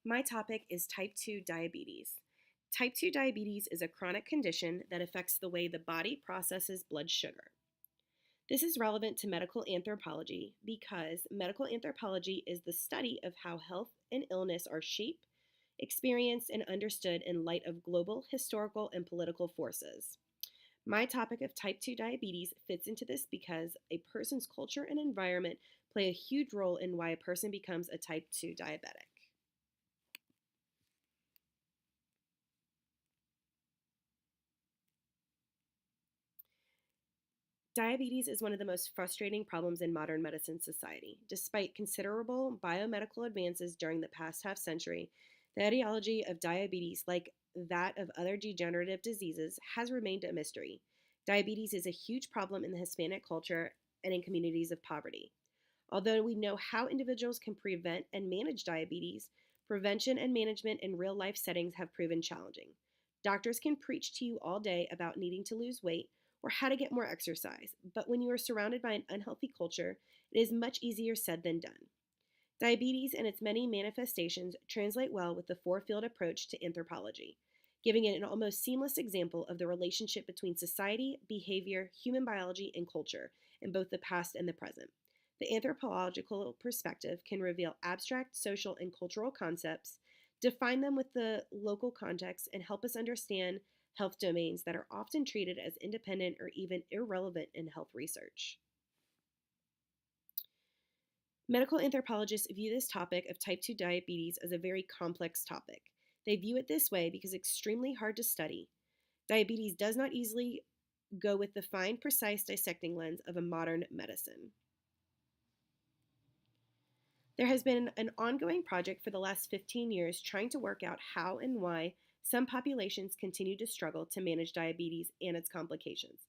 My topic is type 2 diabetes. Type 2 diabetes is a chronic condition that affects the way the body processes blood sugar. This is relevant to medical anthropology because medical anthropology is the study of how health and illness are shaped, experienced, and understood in light of global, historical, and political forces. My topic of type 2 diabetes fits into this because a person's culture and environment play a huge role in why a person becomes a type 2 diabetic. Diabetes is one of the most frustrating problems in modern medicine society. Despite considerable biomedical advances during the past half century, the etiology of diabetes, like that of other degenerative diseases, has remained a mystery. Diabetes is a huge problem in the Hispanic culture and in communities of poverty. Although we know how individuals can prevent and manage diabetes, prevention and management in real life settings have proven challenging. Doctors can preach to you all day about needing to lose weight or how to get more exercise, but when you are surrounded by an unhealthy culture, it is much easier said than done. Diabetes and its many manifestations translate well with the four-field approach to anthropology, giving it an almost seamless example of the relationship between society, behavior, human biology, and culture in both the past and the present. The anthropological perspective can reveal abstract social and cultural concepts, define them with the local context, and help us understand health domains that are often treated as independent or even irrelevant in health research. Medical anthropologists view this topic of type 2 diabetes as a very complex topic. They view it this way because it's extremely hard to study. Diabetes does not easily go with the fine, precise dissecting lens of a modern medicine. There has been an ongoing project for the last 15 years trying to work out how and why some populations continue to struggle to manage diabetes and its complications.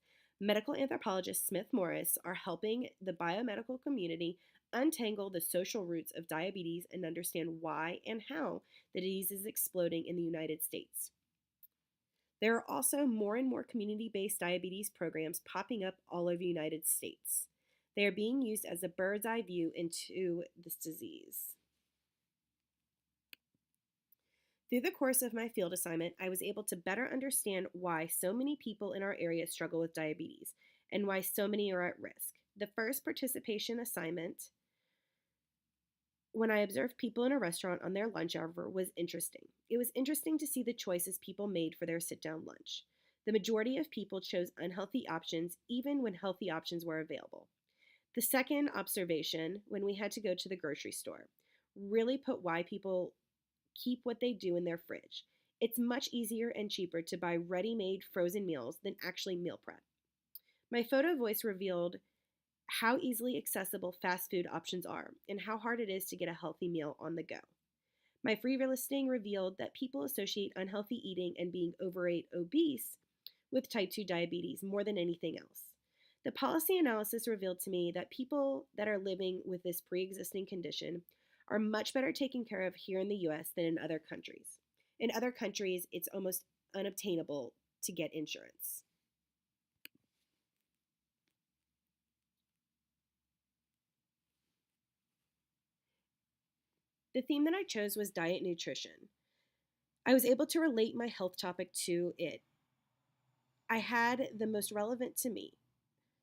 Medical anthropologist Smith Morris are helping the biomedical community untangle the social roots of diabetes and understand why and how the disease is exploding in the United States. There are also more and more community-based diabetes programs popping up all over the United States. They are being used as a bird's eye view into this disease. Through the course of my field assignment, I was able to better understand why so many people in our area struggle with diabetes and why so many are at risk. The first participation assignment, when I observed people in a restaurant on their lunch hour, was interesting. It was interesting to see the choices people made for their sit-down lunch. The majority of people chose unhealthy options even when healthy options were available. The second observation, when we had to go to the grocery store, really put why people keep what they do in their fridge. It's much easier and cheaper to buy ready-made frozen meals than actually meal prep. My photo voice revealed how easily accessible fast food options are and how hard it is to get a healthy meal on the go. My free listing revealed that people associate unhealthy eating and being overweight, obese with type 2 diabetes more than anything else. The policy analysis revealed to me that people that are living with this pre-existing condition are much better taken care of here in the US than in other countries. In other countries, it's almost unobtainable to get insurance. The theme that I chose was diet nutrition. I was able to relate my health topic to it. I had the most relevant to me.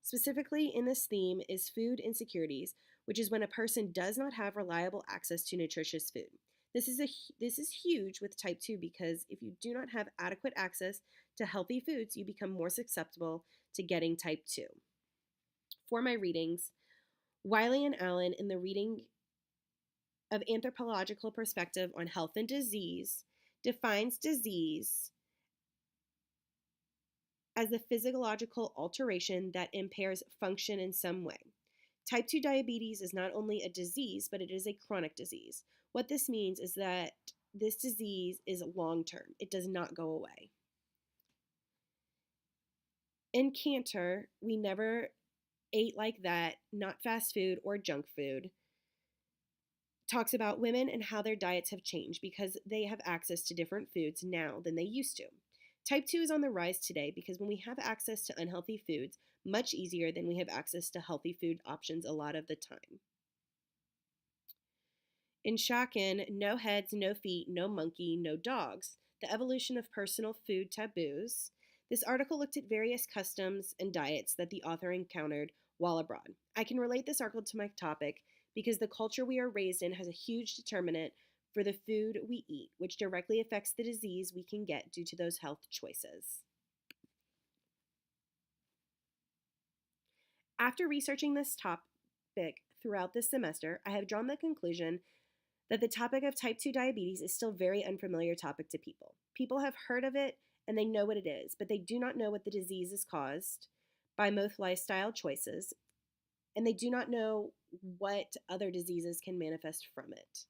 Specifically in this theme is food insecurities, which is when a person does not have reliable access to nutritious food. This is huge with type 2 because if you do not have adequate access to healthy foods, you become more susceptible to getting type 2. For my readings, Wiley and Allen in the reading of Anthropological Perspective on Health and Disease defines disease as the physiological alteration that impairs function in some way. Type 2 diabetes is not only a disease, but it is a chronic disease. What this means is that this disease is long-term. It does not go away. In Cantor, We Never Ate Like That, Not Fast Food or Junk Food, talks about women and how their diets have changed because they have access to different foods now than they used to. Type 2 is on the rise today because when we have access to unhealthy foods, much easier than we have access to healthy food options a lot of the time. In Shakin, no heads, no feet, no monkey, no dogs. The evolution of personal food taboos. This article looked at various customs and diets that the author encountered while abroad. I can relate this article to my topic because the culture we are raised in has a huge determinant for the food we eat, which directly affects the disease we can get due to those health choices. After researching this topic throughout this semester, I have drawn the conclusion that the topic of type 2 diabetes is still a very unfamiliar topic to people. People have heard of it and they know what it is, but they do not know what the disease is caused by most lifestyle choices, and they do not know what other diseases can manifest from it.